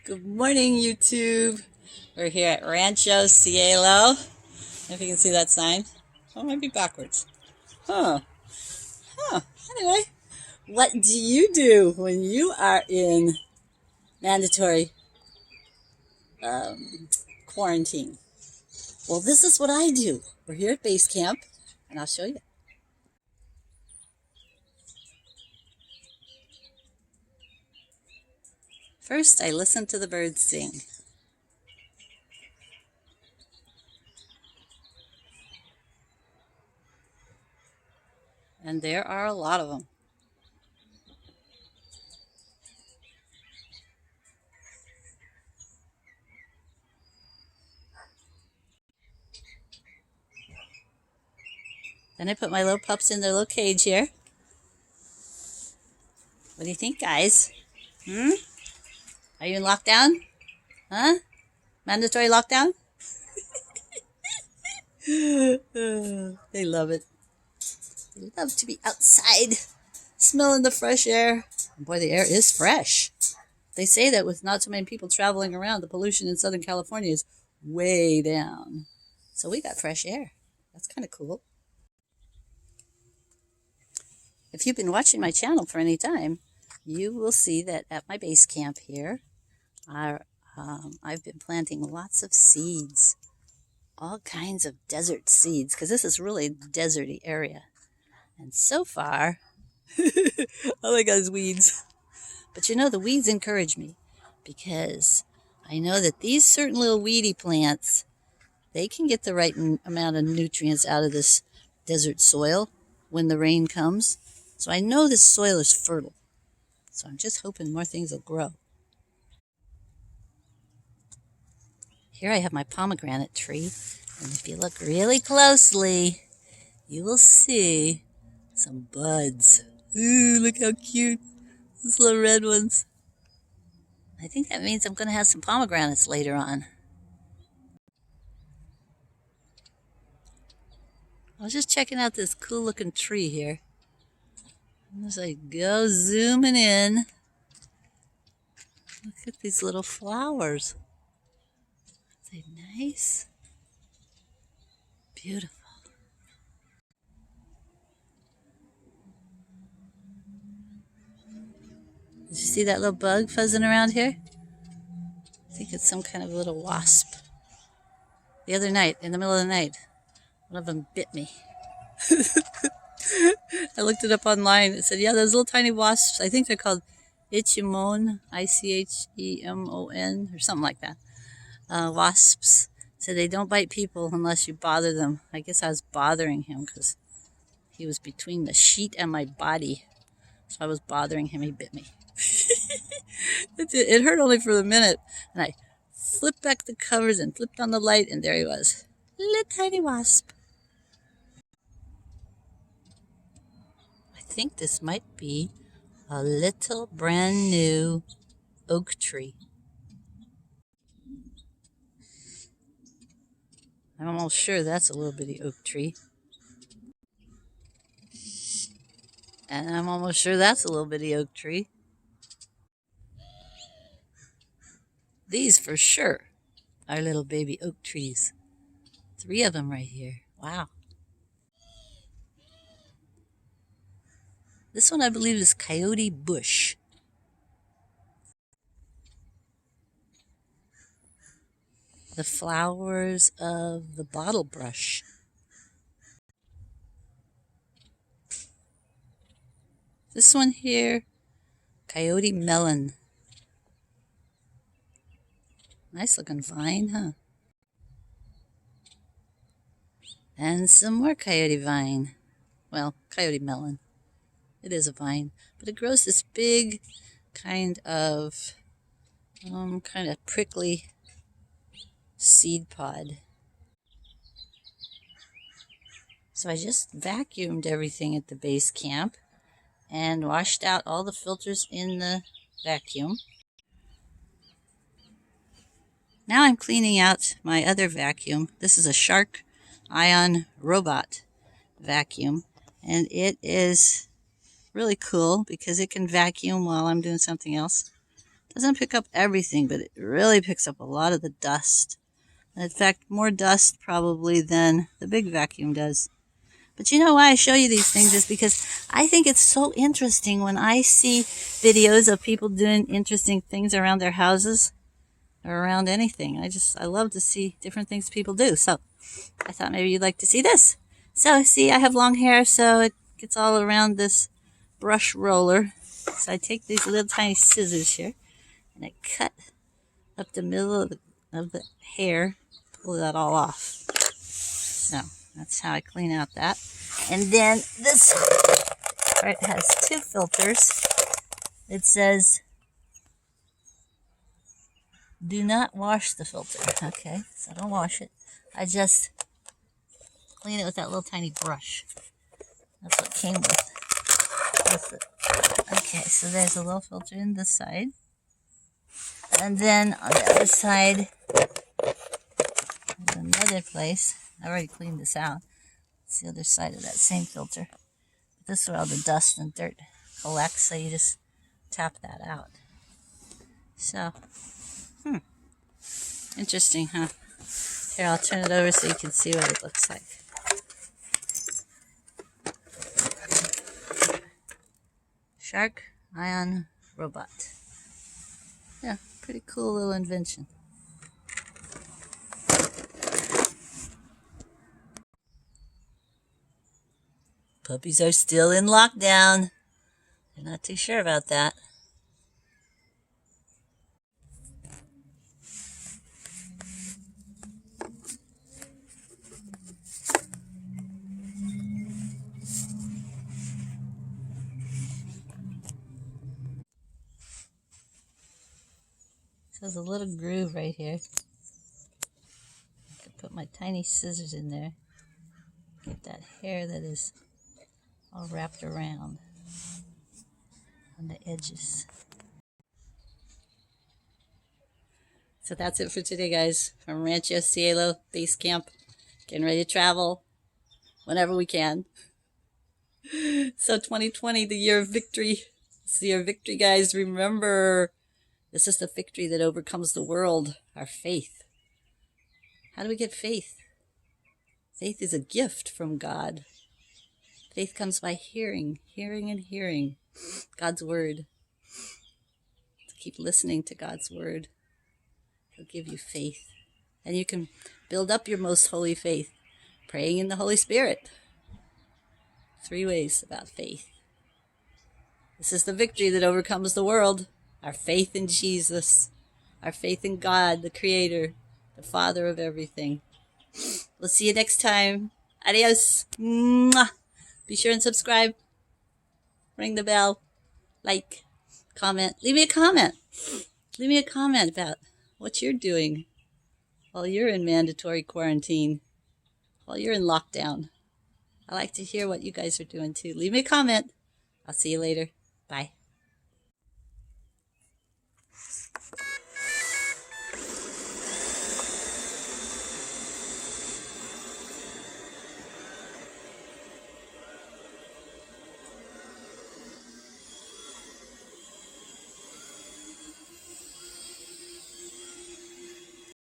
Good morning, YouTube. We're here at Rancho Cielo. If you can see that sign. Oh, it might be backwards. Huh. Anyway, what do you do when you are in mandatory quarantine? Well, this is what I do. We're here at base camp, and I'll show you. First, I listen to the birds sing. And there are a lot of them. Then I put my little pups in their little cage here. What do you think, guys? Are you in lockdown? Huh? Mandatory lockdown? They love it. They love to be outside, smelling the fresh air. And boy, the air is fresh. They say that with not so many people traveling around, the pollution in Southern California is way down. So we got fresh air. That's kind of cool. If you've been watching my channel for any time, you will see that at my base camp here, I've been planting lots of seeds. All kinds of desert seeds, because this is really a deserty area. And so far, all I got is weeds. But you know, the weeds encourage me, because I know that these certain little weedy plants, they can get the right amount of nutrients out of this desert soil when the rain comes. So I know this soil is fertile. So I'm just hoping more things will grow. Here I have my pomegranate tree, and if you look really closely, you will see some buds. Ooh, look how cute. Those little red ones. I think that means I'm going to have some pomegranates later on. I was just checking out this cool looking tree here. And as I go zooming in, look at these little flowers. Aren't they nice? Beautiful. Did you see that little bug fuzzing around here? I think it's some kind of little wasp. The other night, in the middle of the night, one of them bit me. I looked it up online. It said, yeah, those little tiny wasps, I think they're called Ichemon, Ichemon, or something like that. Wasps. So they don't bite people unless you bother them. I guess I was bothering him because he was between the sheet and my body. So I was bothering him. He bit me. It hurt only for a minute. And I flipped back the covers and flipped on the light, and there he was. Little tiny wasp. I think this might be a little brand new oak tree. I'm almost sure that's a little bitty oak tree. And I'm almost sure that's a little bitty oak tree. These for sure are little baby oak trees. 3 of them right here. Wow. This one I believe is Coyote Bush. The flowers of the bottle brush. This one here, Coyote Melon. Nice looking vine, huh? And some more coyote vine. Well, coyote melon. It is a vine, but it grows this big kind of prickly seed pod. So I just vacuumed everything at the base camp and washed out all the filters in the vacuum. Now I'm cleaning out my other vacuum. This is a Shark Ion Robot vacuum, and it is really cool because it can vacuum while I'm doing something else. Doesn't pick up everything, but it really picks up a lot of the dust. In fact, more dust probably than the big vacuum does. But you know why I show you these things is because I think it's so interesting when I see videos of people doing interesting things around their houses or around anything. I love to see different things people do. So I thought maybe you'd like to see this. So see, I have long hair, so it gets all around this brush roller. So I take these little tiny scissors here and I cut up the middle of the hair, pull that all off. So that's how I clean out that. And then this part has two filters. It says, do not wash the filter. Okay, so I don't wash it. I just clean it with that little tiny brush. That's what came with it. Okay, so there's a little filter in this side. And then on the other side, there's another place. I already cleaned this out. It's the other side of that same filter. This is where all the dust and dirt collects, so you just tap that out. So, interesting, huh? Here, I'll turn it over so you can see what it looks like. Shark Ion Robot. Yeah, pretty cool little invention. Puppies are still in lockdown. They're not too sure about that. So there's a little groove right here. I can put my tiny scissors in there. Get that hair that is all wrapped around on the edges. So that's it for today, guys. From Rancho Cielo Base Camp. Getting ready to travel whenever we can. So 2020, the year of victory. It's the year of victory, guys. Remember, this is the victory that overcomes the world. Our faith. How do we get faith? Faith is a gift from God. Faith comes by hearing, hearing and hearing God's word. To keep listening to God's word. He'll give you faith. And you can build up your most holy faith. Praying in the Holy Spirit. 3 ways about faith. This is the victory that overcomes the world. Our faith in Jesus. Our faith in God, the Creator, the Father of everything. We'll see you next time. Adios. Mwah. Be sure and subscribe. Ring the bell. Like. Comment. Leave me a comment. Leave me a comment about what you're doing while you're in mandatory quarantine. While you're in lockdown. I like to hear what you guys are doing too. Leave me a comment. I'll see you later. Bye.